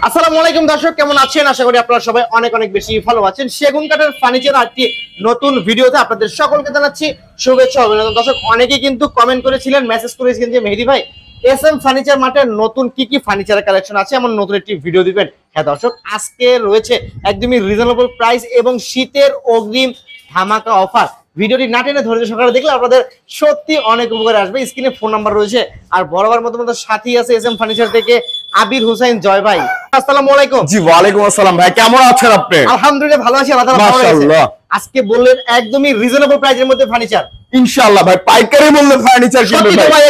আসসালামু আলাইকুম দর্শক, কেমন আছেন? আশা করি আপনারা সবাই অনেক অনেক বেশি ভালো আছেন। সেগুন কাঠের ফার্নিচার একটি নতুন ভিডিওতে আপনাদের সকলকে জানাচ্ছি শুভেচ্ছা অভিনন্দন। দর্শক, অনেকেই কিন্তু কমেন্ট করেছিলেন, মেসেজ করেছিলেন যে মেহেদী ভাই এসএম ফার্নিচার মার্টের নতুন কি কি ফার্নিচারের কালেকশন আছে, এমন নতুন একটি ভিডিও দিবেন। হ্যাঁ দর্শক, আজকে রয়েছে একদমই রিজনেবল প্রাইস এবং শীতের অগ্রিম ধামাকা অফার। ভিডিওটি না টেনে ধৈর্য সহকারে দেখলে আপনাদের সত্যি অনেক উপকারে আসবে। স্ক্রিনে ফোন নাম্বার রয়েছে, আর বরাবর মতো সাথী আছে এসএম ফার্নিচার থেকে আবির হোসেন জয় ভাই। আসসালামু আলাইকুম। জি ওয়ালাইকুম আসসালাম ভাই, কেমন আছেন আপনি? আলহামদুলিল্লাহ ভালো আছি, আল্লাহ তাআলা ভালো রাখছে। আজকে বললেন একদমই রিজনেবল প্রাইসের মধ্যে ফার্নিচার। ইনশাআল্লাহ ভাই, পাইকারি মূল্যে ফার্নিচার কিনবেন ভাই,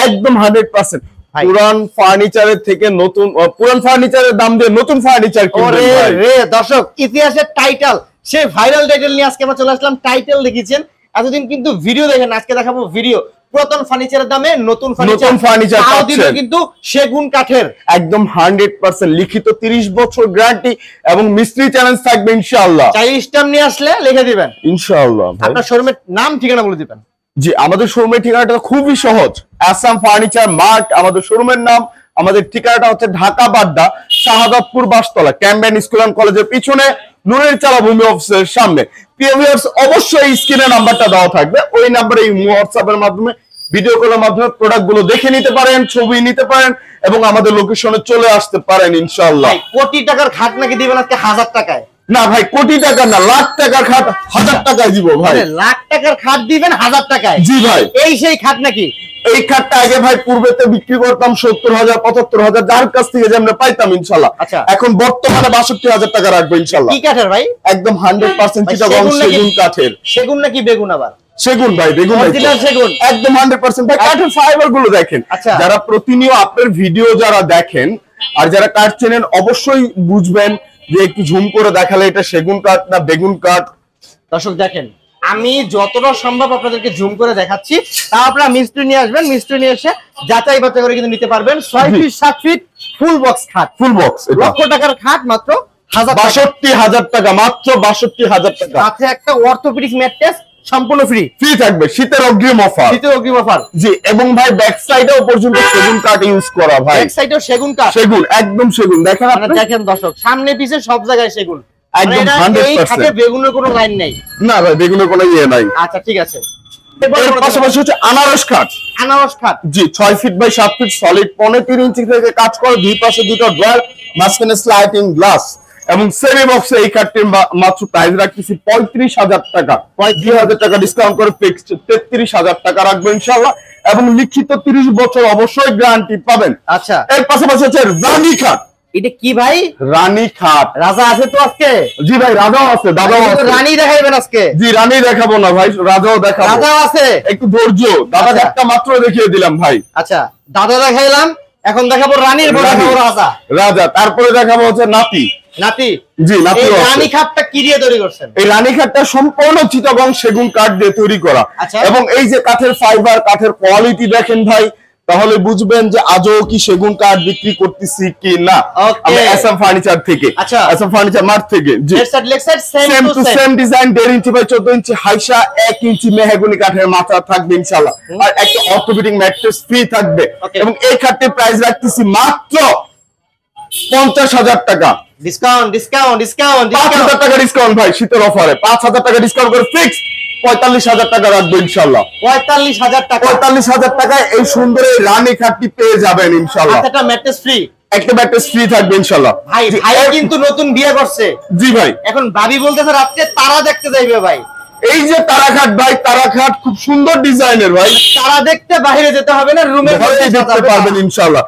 একদম 100%। পুরান ফার্নিচারের থেকে নতুন, পুরান ফার্নিচারের দাম দিয়ে নতুন ফার্নিচার কিনবেন ভাই। রে দর্শক, ইতিহাসের টাইটেল, সেই ভাইরাল টাইটেল নিয়ে আজকে আমরা চলে আসলাম। টাইটেল দেখিয়েছেন, এতদিন কিন্তু ভিডিও দেখেন, আজকে দেখাবো ভিডিও। পুরাতন ফার্নিচারের দামে নতুন ফার্নিচার পাচ্ছেন, কিন্তু সেগুন কাঠের, একদম 100% লিখিত 30 বছর গ্যারান্টি এবং মিস্ত্রি চ্যালেঞ্জ থাকবে ইনশাআল্লাহ। চাই স্ট্যাম্প নিয়ে আসলে লিখে দিবেন ইনশাআল্লাহ। আপনার শোরুমের নাম ঠিকানা বলে দিবেন। জি, আমাদের শোরুমের ঠিকানাটা খুবই সহজ, এসএম ফার্নিচার মার্ট আমাদের শোরুমের নাম। আমাদের ঠিকানাটা হচ্ছে ঢাকা বাড্ডা শাহাদাতপুর বাসতলা, ক্যাম্বেন স্কুল এন্ড কলেজের পিছনে, নুরের চালা ভূমি অফিসের সামনে। ভিউয়ার্স, অবশ্যই স্ক্রিনে নাম্বারটা দেওয়া থাকবে, ওই নাম্বারে হোয়াটসঅ্যাপের মাধ্যমে, ভিডিও কলের মাধ্যমে প্রোডাক্ট গুলো দেখে নিতে পারেন, ছবি নিতে পারেন এবং আমাদের লোকেশনে চলে আসতে পারেন ইনশাআল্লাহ। কোটি টাকার খাট নাকি দিবেন আজকে 1000 টাকায়? না ভাই, কোটি টাকা না, লাখ টাকার খাট 1000 টাকায় দিব ভাই। লাখ টাকার খাট দিবেন 1000 টাকায়? জি ভাই। এই সেই খাট নাকি? এই খাটটা আগে ভাই পূর্বেতে বিক্রি করতাম 70,000 75,000, যার কাছ থেকে যে আমরা পাইতাম ইনশাআল্লাহ। আচ্ছা, এখন বর্তমানে 62,000 টাকা রাখবো ইনশাআল্লাহ। কি কাঠের ভাই? একদম 100% চিটাগং সেগুন কাঠের। সেগুন নাকি বেগুন? আবার সেগুন ভাই, বেগুন সেগুন একদম 100% ভাই। কাঠের ফাইবার গুলো দেখেন, যারা প্রতিনিয়ত আপনার ভিডিও যারা দেখেন আর যারা কাঠ চেনেন অবশ্যই বুঝবেন যে একটু জুম করে দেখালে এটা সেগুন কাঠ না বেগুন কাঠ। দর্শক দেখেন, আমি যতটা সম্ভব আপনাদেরকে জুম করে দেখাচ্ছি, তা আপনারা মিস্ত্রি নিয়ে আসবেন, মিস্ত্রি নিয়ে এসে যাচাই বাছাই করে কিন্তু নিতে পারবেন। 6 ফিট 7 ফিট ফুল বক্স খাট, ফুল বক্স, লক্ষ টাকার খাট মাত্র 62,000 টাকা, মাত্র 62,000 টাকা। সাথে একটা অর্থোপেডিক ম্যাট্রেস সম্পূর্ণ ফ্রি থাকবে, শীতের অগ্রিম অফার। শীতের অগ্রিম অফার। জি, এবং ভাই ব্যাক সাইডেও পর্যন্ত সেগুন কাঠ ইউজ করা ভাই। ব্যাক সাইডেও সেগুন কাঠ, সেগুন একদম সেগুন। দেখেন আপনি, দেখেন দর্শক, সামনে পিছে সব জায়গায় সেগুন, একদম 100%। বেগুনের কোনো লাইন নাই। না ভাই, বেগুনের কোনো ইয়ে নাই। আচ্ছা ঠিক আছে। এর পাশাপাশি হচ্ছে আনারস খাট। আনারস খাট, জি, 6 ফিট বাই 7 ফিট সলিড, 3.5 ইঞ্চি থেকে কাজ করে, দুই পাশে দুটো ড্রয়ার, মাঝখানে স্লাইডিং গ্লাস এবং সেমি বক্সে এই খাটটির মাত্র প্রাইস রাখতেছি 35,000 টাকা। 2,000 টাকা ডিসকাউন্ট করে ফিক্সড 33,000 টাকা রাখবো ইনশাআল্লাহ, এবং লিখিত 30 বছর অবশ্যই গ্যারান্টি পাবেন। আচ্ছা, এর পাশাপাশি হচ্ছে রানী খাট। এটা কি ভাই? রানী খাট। রাজা আছে তো আজকে? জি ভাই, রাজাও আছে, দাদাও আছে। রানী দেখাইবেন আজকে? জি, রানী দেখাবো না ভাই, রাজাও দেখাবো। রাজাও আছে, একটু ধৈর্য। দাদা একটা মাত্র দেখিয়ে দিলাম ভাই। আচ্ছা, দাদা দেখাইলাম, এখন দেখাবো রানীর পর দেখাবো রাজা। রাজা, তারপরে দেখাবো হচ্ছে নাতি। নাতি? জি, নাতি। এই রানী খাটটা কি দিয়ে তৈরি করছেন? এই রানী খাটটা সম্পূর্ণ চিটাগং সেগুন কাঠ দিয়ে তৈরি করা। এবং এই যে কাঠের ফাইবার, কাঠের কোয়ালিটি দেখেন ভাই, তাহলে বুঝবেন যে আজও কি সেগুন কাঠ বিক্রি করতেছি কি না। আমরা এসএম ফার্নিচার থেকে, আচ্ছা এসএম ফার্নিচার মার্ট থেকে। জি, same to same design, 1.5 inch by 14 inch হাইসা, 1 ইঞ্চি মেহগনি কাঠের মাথা থাকবে ইনশাআল্লাহ, আর একটা অর্থোপেডিক ম্যাট্রেস ফ্রি থাকবে। এবং এই খাটটির প্রাইস রাখতেছি মাত্র 50,000 টাকা। ডিসকাউন্ট ডিসকাউন্ট ডিসকাউন্ট 5,000 টাকা ডিসকাউন্ট ভাই, শীতের অফারে 5,000 টাকা ডিসকাউন্ট করে ফিক্সড 45,000 টাকা রাখবো ইনশাআল্লাহ। 45,000 টাকা? 45,000 টাকায় এই সুন্দর এই রানী খাটটি পেয়ে যাবেন ইনশাআল্লাহ। একটা ম্যাট্রেস ফ্রি, একটা ম্যাট্রেস ফ্রি থাকবে ইনশাআল্লাহ। ভাই ভাই কিন্তু নতুন বিয়ে করছে। জি ভাই। এখন ভাবি বলতেছে রাতে তারা দেখতে যাইবে ভাই। এই যে তারা খাট ভাই, তারা খাট খুব সুন্দর ডিজাইনের ভাই, তারা দেখতে বাইরে যেতে হবে না, রুমের মধ্যে দেখতে পারবেন ইনশাআল্লাহ।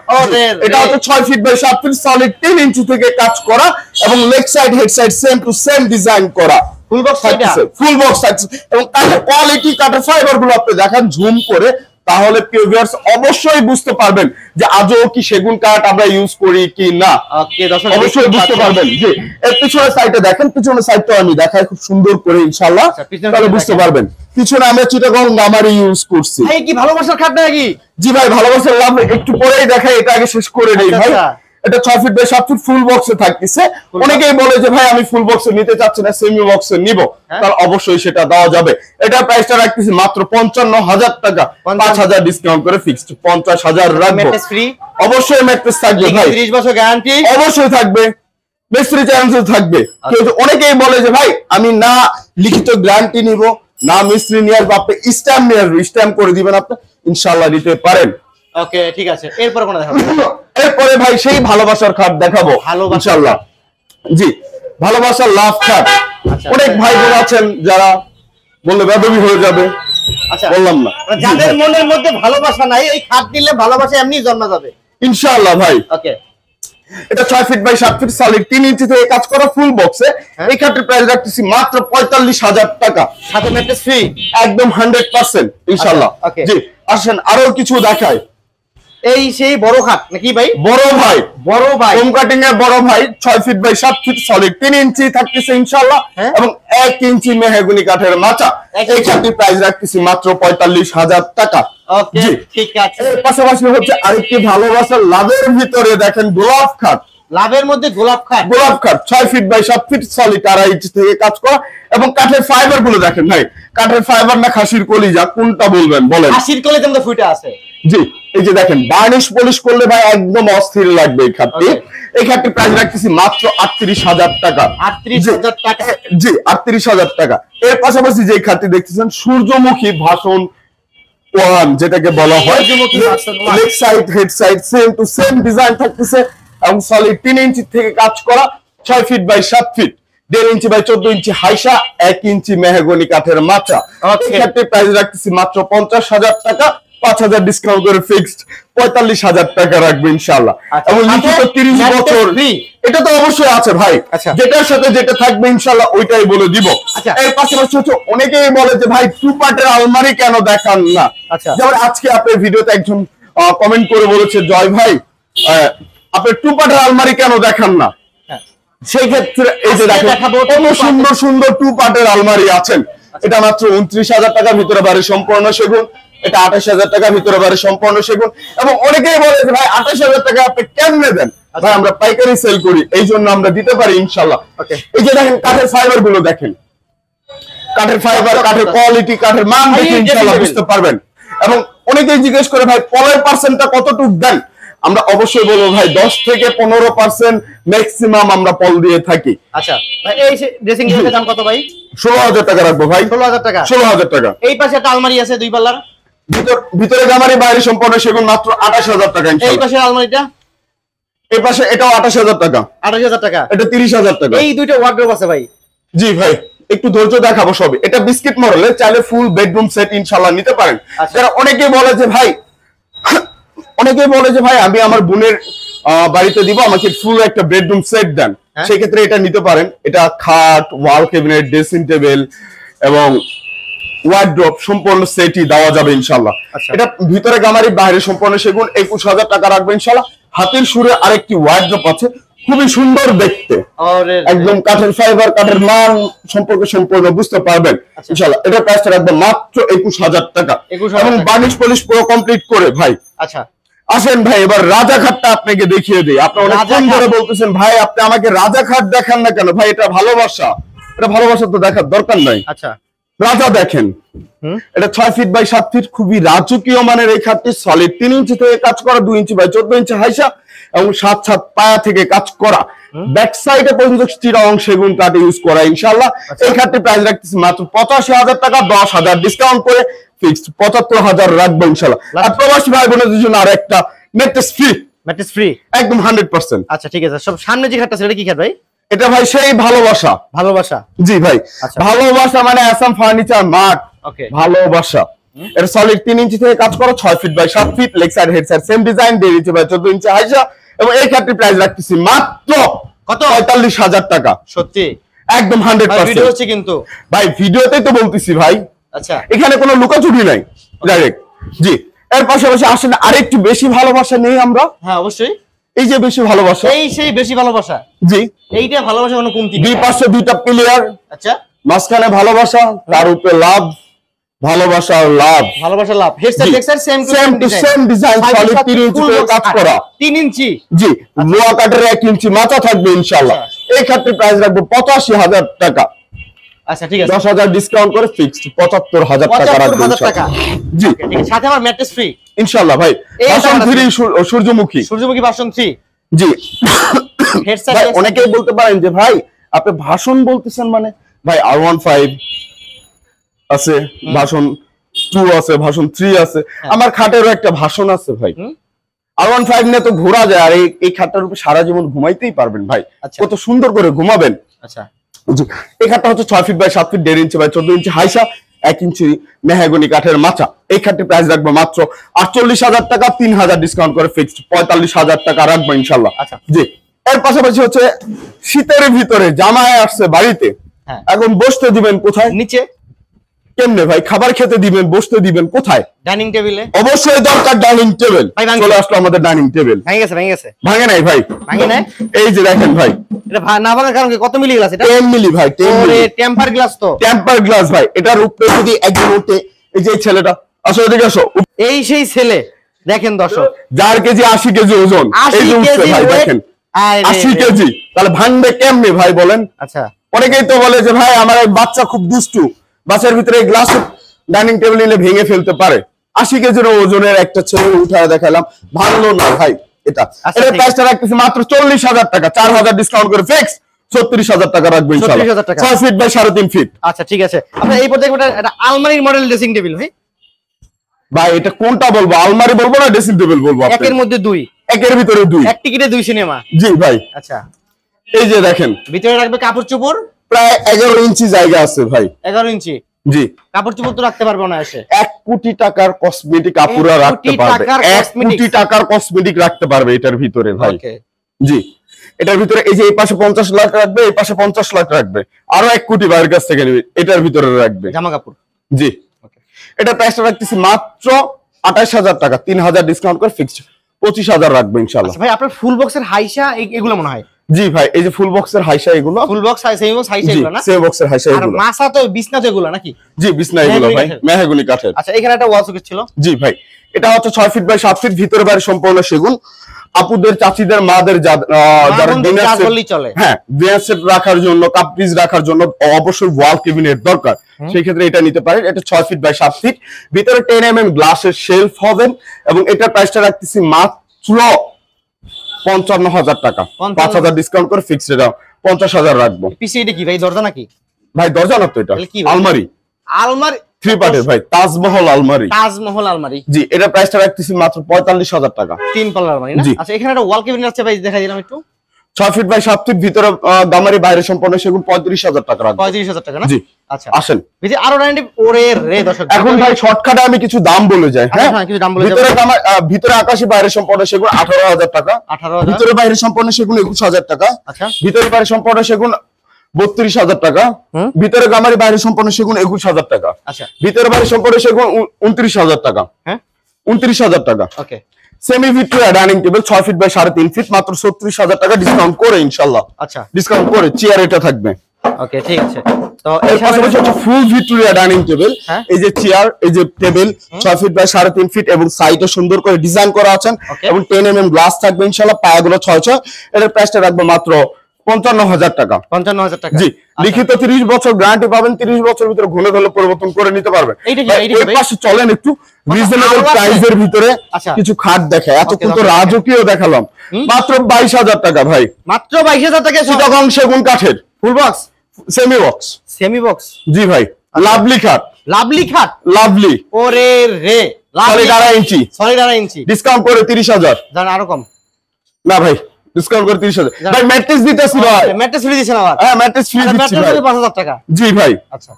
এটা হচ্ছে 6 feet by 7 feet solid, 3 inch থেকে কাজ করা এবং leg side head side same to same design করা। ফুল বক্স থাকছে, ফুল বক্স থাকছে। এবং কাঠের কোয়ালিটি, কাঠের ফাইবার গুলো আপনি দেখেন জুম করে, তাহলে ভিউয়ার্স অবশ্যই বুঝতে পারবেন যে আজও কি সেগুন কাঠ আমরা ইউজ করি কি না। ওকে দর্শক, অবশ্যই বুঝতে পারবেন। জি, এর পিছনের সাইডে দেখেন, পিছনের সাইডটা আমি দেখাই খুব সুন্দর করে ইনশাআল্লাহ, তাহলে বুঝতে পারবেন। পিছনে আমরা চিটাগং গামারি ইউজ করছি। ভাই কি ভালোবাসার খাট নাকি? জি ভাই, ভালোবাসার লাভ একটু পরেই দেখাই, এটা আগে শেষ করে নেই ভাই। এটা 6 ফিট বাই 7 ফিট ফুল বক্সে থাকতেছে। অনেকেই বলে যে ভাই আমি ফুল বক্সে নিতে চাচ্ছি না, সেমি বক্সে নিব, তাহলে অবশ্যই সেটা দেওয়া যাবে। এটা প্রাইসটা রাখতেছি মাত্র 55,000 টাকা, 5,000 ডিসকাউন্ট করে ফিক্সড 50,000 রাখবো। ম্যাট্রেস ফ্রি, অবশ্যই ম্যাট্রেস থাকবে ভাই, 30 বছর গ্যারান্টি অবশ্যই থাকবে, মিস্ত্রি চ্যালেঞ্জ থাকবে। অনেকেই বলে যে ভাই আমি না লিখিত গ্যারান্টি নিব না মিস্ত্রি নিয়ে আসবো, আপনি স্ট্যাম্প নিয়ে আসবো, স্ট্যাম্প করে দিবেন, আপনি ইনশাআল্লাহ দিতে পারেন। ওকে ঠিক আছে, এরপর কোন দেখাবো? এরপরে ভাই সেই ভালোবাসার খাট দেখাবো ইনশাআল্লাহ। জি, ভালোবাসার লাভ খাট। অনেক ভাই বোন আছেন যারা বললে বেদবি হয়ে যাবে, আচ্ছা বললাম না, যাদের মনের মধ্যে ভালোবাসা নাই এই খাট নিলে ভালোবাসা এমনি জন্ম যাবে ইনশাআল্লাহ ভাই। ওকে, এটা 6 feet by 7 feet solid 3 inch থেকে কাজ করা ফুল বক্সে। এই খাটের প্রাইস রাখতেছি মাত্র 45,000 টাকা, সাথে ম্যাট্রেস ফ্রি একদম 100% ইনশাআল্লাহ। ওকে জি আসেন আরো কিছু দেখাই। এই সেই বড় খাট নাকি ভাই? বড় ভাই, বড় ভাই হোম কাটিং এর বড় ভাই 6 ফিট বাই 7 ফিট সলিড 3 ইঞ্চি থাকতেছে ইনশাআল্লাহ, এবং 1 ইঞ্চি মেহগনি কাঠের মাচা। এই খাটটির প্রাইস রাখতেছি মাত্র 45,000 টাকা। ওকে ঠিক আছে, এর পাশাপাশি হচ্ছে আরেকটি ভালোবাসার লাভের ভিতরে দেখেন গোলাপ খাট। লাভের মধ্যে গোলাপ খাট, গোলাপ খাট 6 ফিট বাই 7 ফিট সলিড 2.5 ইঞ্চি থেকে কাজ করা, এবং কাঠের ফাইবার গুলো দেখেন ভাই, কাঠের ফাইবার না খাসির কলিজা কোনটা বলবেন বলেন? হাসির কোলে যেমন ফুটে আছে। জি এই যে দেখেন বার্নিশ পলিশ করলে ভাই একদম অস্থির লাগবে এই খাটটি। এই খাটটির প্রাইস রাখতেছি মাত্র 38,000 টাকা। 38,000 টাকা? জি 38,000 টাকা। এর পাশাপাশি যে খাটটি দেখতেছেন সূর্যমুখী ভাষণ ওয়ান, যেটাকে বলা হয় leg side head side same to same design থাকতেছে, এবং সলিড 3 ইঞ্চি থেকে কাজ করা, 6 feet by 7 feet 1.5 inch by 14 inch হাইসা, 1 ইঞ্চি মেহগনি কাঠের মাচা। এই খাটটির প্রাইস রাখতেছি মাত্র 50,000 টাকা, 5,000 ডিসকাউন্ট করে ফিক্সড 45,000 টাকা রাখবে ইনশাআল্লাহ। এবং লিখিত 30 বছর, এটা তো অবশ্যই আছে ভাই, যেটার সাথে যেটা থাকবে ইনশাআল্লাহ ওইটাই বলে দিব। এর পাশাপাশি হচ্ছে অনেকেই বলে যে ভাই টু পার্টের আলমারি কেন দেখান না, যেমন আজকে আপনার ভিডিওতে একজন কমেন্ট করে বলেছে জয় ভাই আপনি টু পার্টের আলমারি কেন দেখান না। সেই ক্ষেত্রে এই যে দেখেন কত সুন্দর সুন্দর টু পার্টের আলমারি আছেন। এটা মাত্র 29,000 টাকার ভিতরে বাড়ি সম্পূর্ণ সেগুন, এটা 28,000 টাকার ভিতরে বাড়ি সম্পূর্ণ সেগুন। এবং অনেকেই বলে যে ভাই 28,000 টাকা আপনি কেমনে দেন? ভাই আমরা পাইকারি সেল করি, এই জন্য আমরা দিতে পারি ইনশাআল্লাহ। এই যে দেখেন কাঠের ফাইবার গুলো দেখেন, কাঠের ফাইবার, কাঠের কোয়ালিটি, কাঠের মান দেখে ইনশাআল্লাহ বুঝতে পারবেন। এবং অনেকেই জিজ্ঞেস করে ভাই পলের পার্সেন্টটা কতটুকু দেন? আমরা অবশ্যই বলবো ভাই 10 থেকে 15% ম্যাক্সিমাম আমরা পল দিয়ে থাকি। আচ্ছা ভাই এই ড্রেসিং টেবিলের দাম কত ভাই? 16,000 টাকা রাখবো ভাই। 16,000 টাকা? 16,000 টাকা। এই পাশে একটা আলমারি আছে 2 পাল্লার, ভিতরে গামারি বাইরে সম্পূর্ণ সেগুন মাত্র 28,000 টাকা ইনশাআল্লাহ। এই পাশে আলমারিটা? এই পাশে এটাও 28,000 টাকা। 28,000 টাকা? এটা 30,000 টাকা। এই দুইটা ওয়ার্ডরোব আছে ভাই? জি ভাই একটু ধৈর্য দেখাবো সবে। এটা বিস্কিট মডেলের, চাইলে ফুল বেডরুম সেট ইনশাআল্লাহ নিতে পারেন। যারা অনেকেই বলে যে ভাই আমি আমার বোনের বাড়িতে দিব, আমাকে ফুল একটা বেডরুম সেট দেন, সেই ক্ষেত্রে এটা নিতে পারেন। এটা খাট, ওয়াল ক্যাবিনেট, ড্রেসিং টেবিল এবং ওয়ার্ডরোব সম্পূর্ণ সেটই দেওয়া যাবে ইনশাআল্লাহ। এটা ভিতরে গামারি বাইরে সম্পূর্ণ সেগুন, 21,000 টাকা রাখবে ইনশাআল্লাহ। হাতের সুরে আরেকটি ওয়ার্ডরোব আছে, খুবই সুন্দর দেখতে, একদম কাঠের ফাইবার, কাঠের মান সম্পর্কে সম্পূর্ণ বুঝতে পারবেন ইনশাআল্লাহ। এটা প্রাইসটা রাখবে মাত্র 21,000 টাকা, এবং বার্নিশ পলিশ পুরো কমপ্লিট করে ভাই। আচ্ছা আসেন ভাই এবার রাজা খাটটা আপনাকে দেখিয়ে দিই। আপনি অনেকক্ষণ ধরে বলতেছেন ভাই আপনি আমাকে রাজা খাট দেখান না কেন? ভাই এটা ভালোবাসা, এটা ভালোবাসা তো দেখার দরকার নাই। আচ্ছা রাজা দেখেন, এটা 6 ফিট বাই 7 ফিট, খুবই রাজকীয় মানের এই খাটটি। সলিড 3 ইঞ্চি থেকে কাজ করা, 2 ইঞ্চি বাই 14 ইঞ্চি হাইসা, এবং 7 পায়া থেকে কাজ করা, ব্যাক সাইডে পর্যন্ত চিরং সেগুন কাঠ ইউজ করা ইনশাআল্লাহ। এই খাটটির প্রাইস রাখতেছি মাত্র 85,000 টাকা, 10,000 ডিসকাউন্ট করে ফিক্সড 75,000 রাখবো ইনশাআল্লাহ। আর প্রবাসী ভাই বোনদের জন্য আর একটা ম্যাট্রেস ফ্রি, ম্যাট্রেস ফ্রি একদম 100%। আচ্ছা ঠিক আছে। সব সামনে যে খাটটা সেটা কি খাট ভাই? এটা ভাই সেই ভালোবাসা। ভালোবাসা? জি ভাই ভালোবাসা মানে আসাম ফার্নিচার মার্ট। ওকে ভালোবাসা। এটা সলিড 3 ইঞ্চি থেকে কাজ করা, 6 feet by 7 feet, leg side head side same design, 1.5 inch by 14 inch হাইসা, এবং এই খাটটির প্রাইস রাখতেছি মাত্র কত? 45,000 টাকা। সত্যি একদম 100%। ভিডিও হচ্ছে কিন্তু ভাই, ভিডিওতেই তো বলতেছি ভাই। আচ্ছা এখানে কোনো লুকাচুরি নাই, ডাইরেক্ট। জি এর পাশাপাশি আসলে আরেকটু বেশি ভালোবাসা নেই আমরা? হ্যাঁ অবশ্যই। এই যে বেশি ভালোবাসা, এই সেই বেশি ভালোবাসা। জি এইটা ভালোবাসা কোনো কমতি নেই। দুই পাশে দুইটা প্লেয়ার, আচ্ছা মাঝখানে ভালোবাসা, তার উপরে লাভ, ভালোবাসা আর লাভ। ভালোবাসা love. Headset texture same to same design, solid 3 inch করে কাজ করা। 3 ইঞ্চি জি, লোয়া কাটের 1 ইঞ্চি মাথা থাকবে ইনশাআল্লাহ। এই ক্ষেত্রে প্রাইস রাখবো 85,000 টাকা। আচ্ছা ঠিক আছে, 10,000 ডিসকাউন্ট করে ফিক্সড 75,000 টাকা রাখবো ইনশাআল্লাহ। জি ঠিক আছে, সাথে আমার ম্যাট্রেস ফ্রি ইনশাআল্লাহ ভাই। ভার্সন 3 সূর্যমুখী ভার্সন 3। জি হেডসেট ভাই, অনেকেই বলতে পারেন যে ভাই আপনি ভাষণ বলতেছেন, মানে ভাই R15 আছে, ভাষণ 2 আছে, ভাষণ 3 আছে, আমার খাটেরও একটা ভাষণ আছে ভাই। R15 নিয়ে তো ঘোরা যায়, আর এই খাটটার উপর সারা জীবন ঘুমাইতেই পারবেন ভাই। কত সুন্দর করে ঘুমাবেন। আচ্ছা, জি, এই খাটটা হচ্ছে 6 feet by 7 feet, 1.5 inch by 14 inch হাইসা, 1 ইঞ্চি মেহগনি কাঠের মাচা। এই খাটটির প্রাইস রাখবো মাত্র 48,000 টাকা, 3,000 ডিসকাউন্ট করে ফিক্সড 45,000 টাকা রাখবো ইনশাআল্লাহ। আচ্ছা জি, এর পাশাপাশি হচ্ছে শীতের ভিতরে জামাই আসছে বাড়িতে, এখন বসতে দিবেন কোথায়? নিচে। কেমনে ভাই? খাবার খেতে দিবেন, বসতে দিবেন কোথায়? ডাইনিং টেবিলে। অবশ্যই দরকার ডাইনিং টেবিল। চলে আসলো আমাদের ডাইনিং টেবিল। ভেঙে গেছে। ভাঙে নাই ভাই, ভাঙে নাই। এই যে দেখেন ভাই, এটা না ভাঙার কারণ কি? কত মিলি গ্লাস এটা? 10 মিলি ভাই, 10 মিলি। ওরে টেম্পার গ্লাস তো। টেম্পার গ্লাস ভাই, এটার উপরে যদি একজন ওঠে, এই যে ছেলেটা, আসো এদিকে আসো, এই সেই ছেলে দেখেন দর্শক, যার কেজি 80 কেজি ওজন, এই যে উঠছে ভাই দেখেন 80 কেজি, তাহলে ভাঙবে কেমনে ভাই বলেন? আচ্ছা, অনেকেই তো বলে যে ভাই আমার বাচ্চা খুব দুষ্টু, বাচ্চার ভিতরে গ্লাস ডাইনিং টেবিল নিলে ভেঙে ফেলতে পারে। 80 কেজির ওজনের একটা ছেলে উঠায় দেখালাম, ভাঙলো না ভাই। এটা এর প্রাইসটা রাখতেছি মাত্র 40,000 টাকা, 4,000 ডিসকাউন্ট করে ফিক্স 36,000 টাকা রাখবো ইনশাআল্লাহ। 6 ফিট বাই 3.5 ফিট। আচ্ছা ঠিক আছে, আপনারা এই পর্যায়ে এটা আলমারির মডেল ড্রেসিং টেবিল ভাই। ভাই এটা কোনটা বলবো, আলমারি বলবো না ড্রেসিং টেবিল বলবো? একের মধ্যে দুই, একের ভিতরে দুই, এক টিকিটে 2 সিনেমা। জি ভাই। আচ্ছা, এই যে দেখেন, ভিতরে রাখবে কাপড় চোপড়, প্রায় 11 ইঞ্চি জায়গা আছে ভাই। 11 ইঞ্চি। জি, কাপড় চোপড় তো রাখতে পারবো না এসে। 1 কোটি টাকার কসমেটিক আপুরা রাখতে পারবে, 1 কোটি টাকার কসমেটিক রাখতে পারবে এটার ভিতরে ভাই। জি, এটার ভিতরে এই যে এই পাশে 50 লাখ রাখবে, এই পাশে 50 লাখ রাখবে, আরো 1 কোটি বাইরের কাছ থেকে নেবে, এটার ভিতরে রাখবে জামা কাপড়। জি, এটা প্রাইসটা রাখতেছি মাত্র 28,000 টাকা, 3,000 ডিসকাউন্ট করে ফিক্সড 25,000 রাখবে ইনশাআল্লাহ। ভাই আপনার ফুল বক্সের হাইসা এগুলো মনে হয়? জি ভাই, এই যে ফুল বক্সের হাইসা, এগুলো ফুল বক্স সেমি বক্স হাইসা এগুলো না? সেমি বক্সের হাইসা এগুলো। আর মাসা তো বিছনা তো এগুলো নাকি? জি, বিছনা এগুলো ভাই মেহগনি কাঠের। আচ্ছা, এখানে একটা ওয়াল শোকেস ছিল। জি ভাই, এটা হচ্ছে 6 ফিট বাই 7 ফিট, ভিতরে বাইরে সম্পূর্ণ সেগুন। আপুদের, চাচিদের, মাদের যারা ডিনার সেট, হ্যাঁ ডিনার সেট রাখার জন্য, কাপড়িজ রাখার জন্য অবশ্যই ওয়াল কেবিনেট দরকার, সেই ক্ষেত্রে এটা নিতে পারেন। এটা 6 ফিট বাই 7 ফিট, ভিতরে 10 mm গ্লাসের শেলফ হবেন, এবং এটার প্রাইসটা রাখতেছি মাত্র 55,000 টাকা, 5,000 ডিসকাউন্ট করে ফিক্সড এটা 50,000 রাখবো। পিছে এটা কি ভাই, দরজা নাকি? ভাই দরজা না তো, এটা আলমারি। আলমারি 3 পার্টের ভাই, তাজমহল আলমারি। তাজমহল আলমারি। জি, এটা প্রাইসটা রাখতেছি মাত্র 45,000 টাকা, 3 পাল্লা আলমারি না? আচ্ছা, এখানে একটা ওয়াল কেবিনেট আছে ভাই, দেখাই দিলাম একটু। 6 ফিট বাই 7 ফিট, ভিতরে গামারি, বাইরে সম্পূর্ণ সেগুন, 35,000 টাকা রাখবো। 35,000 টাকা না? জি, আচ্ছা আসেন। এই যে আরো 90 ওরে রে দর্শক, এখন ভাই শর্টকাটে আমি কিছু দাম বলে যাই। হ্যাঁ, কিছু দাম বলে যাই। ভিতরে আকাশি, বাইরে সম্পূর্ণ সেগুন 18,000 টাকা, 18,000। ভিতরে বাইরে সম্পূর্ণ সেগুন 21,000 টাকা। আচ্ছা, ভিতরে বাইরে সম্পূর্ণ সেগুন 32,000 টাকা, ভিতরে গামারি, বাইরে সম্পূর্ণ সেগুন 21,000 টাকা। আচ্ছা, ভিতরে বাইরে সম্পূর্ণ সেগুন 29,000 টাকা। হ্যাঁ, 29,000 টাকা। Okay. Semi Victoria dining table 6 feet by 3.5 feet, মাত্র 36,000 টাকা ডিসকাউন্ট করে ইনশাআল্লাহ। আচ্ছা, ডিসকাউন্ট করে চেয়ার এটা থাকবে। ওকে ঠিক আছে। তো এর পাশাপাশি হচ্ছে ফুল ভিক্টোরিয়া ডাইনিং টেবিল, এই যে চেয়ার, এই যে টেবিল 6 ফিট বাই 3.5 ফিট, এবং সাইডে সুন্দর করে ডিজাইন করা আছে, এবং 10 mm গ্লাস থাকবে ইনশাআল্লাহ, পায়াগুলো 6 এর প্রাইসটা রাখবো মাত্র 55,000 টাকা। 55,000 টাকা। জি, লিখিত 30 বছর গ্যারান্টি পাবেন, 30 বছরের ভিতরে ঘুরে ধরলে পরিবর্তন করে নিতে পারবেন। এর পাশে চলেন একটু রিজনেবল প্রাইসের ভিতরে কিছু খাট দেখায়, এতক্ষণ তো রাজকীয় দেখালাম, মাত্র 22,000 টাকা ভাই, মাত্র 22,000 টাকা। চিটাগং সেগুন কাঠের full box, semi box. Semi box, জি ভাই, লাভলি খাট। লাভলি খাট, লাভলি। ওরে রে, solid 2.5 inch, solid 2.5 inch, discount করে 30,000। জান আরো কম না ভাই, ডিসকাউন্ট করে 30,000 ভাই। ম্যাট্রেস দিতেছি ভাই, ম্যাট্রেস ফ্রি দিছেন আবার? হ্যাঁ, ম্যাট্রেস ফ্রি দিচ্ছি ভাই। 5,000 টাকা। জি ভাই। আচ্ছা,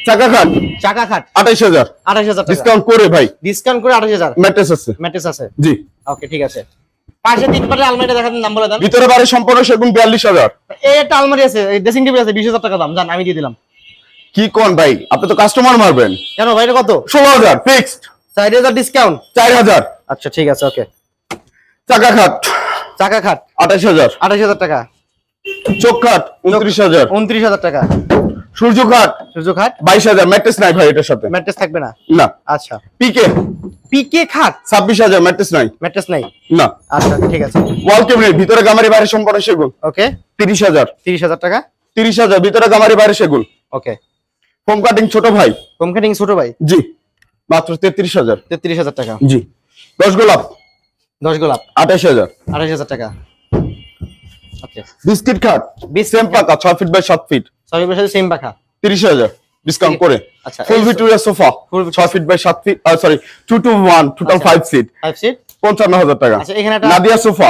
চাকা খাট, চাকা খাট 28,000, 28,000 টাকা ডিসকাউন্ট করে ভাই, ডিসকাউন্ট করে 28,000। ম্যাট্রেস আছে, ম্যাট্রেস আছে। জি, ওকে ঠিক আছে। পাশে 3 পাটের আলমারিটা দেখান, দাম বলে দেন। ভিতরে বাইরে সম্পূর্ণ সেগুন 42,000। এই একটা আলমারি আছে, এই ড্রেসিং টেবিল আছে 20,000 টাকা দাম, জান আমি দিয়ে দিলাম। কি কোন ভাই, আপনি তো কাস্টমার মারবেন। কেন ভাই, এটা কত? 16,000 ফিক্সড, 4,000 ডিসকাউন্ট, 4,000। আচ্ছা ঠিক আছে, ওকে। চাকা খাট, চাকা খাট 28,000, 28,000 টাকা। চোখ খাট 29,000, 29,000 টাকা। সূর্যঘাট সূর্যঘাট 22,000 ম্যাট্রেস নাই ভাই এটার সাথে। ম্যাট্রেস থাকবে না? না। আচ্ছা। পিকে পিকে খাট 26,000 ম্যাট্রেস নাই। ম্যাট্রেস নাই? না। আচ্ছা ঠিক আছে। ওয়াল ক্যাবিনেট ভিতরে গামারি বাইরে সম্পূর্ণ সেগুন। ওকে। 30,000। 30,000 টাকা। 30,000 ভিতরে গামারি বাইরে সেগুন। ওকে। ফোম কাটিং ছোট ভাই। ফোম কাটিং ছোট ভাই? জি মাত্র 33,000। 33,000 টাকা। জি 10 গোলাপ 10 গোলাপ 28,000। 28,000 টাকা। ওকে। বিস্কিট খাট সেম পাকা 6 ফিট বাই 7 ফিট। সবই সাথে সেম পাখা 30,000 ডিসকাউন্ট করে। আচ্ছা। Full Victoria sofa 6 feet by 7 feet sorry 2 to 1 total 5 seat 5 seat 55,000 টাকা। আচ্ছা এখানে একটা নাদিয়া সোফা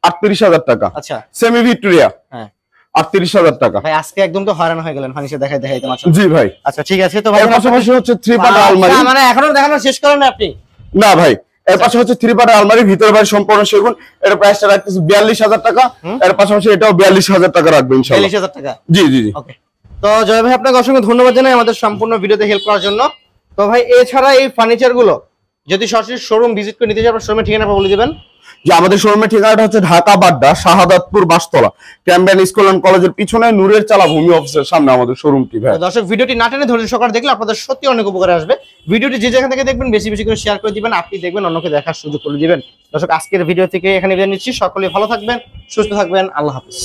38,000 টাকা। আচ্ছা। সেমি ভিক্টোরিয়া হ্যাঁ 38,000 টাকা। ভাই আজকে একদম তো হয়রান হয়ে গেলেন ফার্নিচার দেখাইতে মাত্র। জি ভাই। আচ্ছা ঠিক আছে তো ভাই এর পাশাপাশি হচ্ছে 3 পার্ট আলমারি। মানে এখনো দেখানো শেষ করেন না আপনি? না ভাই এর পাশে হচ্ছে 3 পার্ট আলমারি ভিতরে বাইরে সম্পূর্ণ সেগুন। এর প্রাইসটা রাখতেছি 42,000 টাকা। এর পাশাপাশি এটাও 42,000 টাকা রাখবেন ইনশাআল্লাহ। 42,000 টাকা। জি জি জি। ওকে। তো জয় ভাই আপনাকে অসংখ্য ধন্যবাদ জানাই আমাদের সম্পূর্ণ ভিডিওতে হেল্প করার জন্য। তো ভাই এছাড়া এই ফার্নিচার গুলো যদি সরাসরি শোরুম ভিজিট করে নিতে চাই আপনার শোরুমের ঠিকানা বলে দিবেন। যে আমাদের শোরুমের ঠিকানাটা হচ্ছে ঢাকা বাড্ডা শাহাদাতপুর বাসতলা ক্যাম্বেন স্কুল এন্ড কলেজের পিছনে নূরের চালা ভূমি অফিসের সামনে আমাদের শোরুমটি ভাই। দর্শক ভিডিওটি না টেনে ধৈর্য সহকারে দেখলে আপনাদের সত্যি অনেক উপকারে আসবে। ভিডিওটি যে যেখান থেকে দেখবেন বেশি বেশি করে শেয়ার করে দিবেন, আপনি দেখবেন অন্যকে দেখার সুযোগ করে দিবেন। দর্শক আজকের ভিডিও থেকে এখানে বিদায় নিচ্ছি। সকলে ভালো থাকবেন, সুস্থ থাকবেন, আল্লাহ হাফেজ।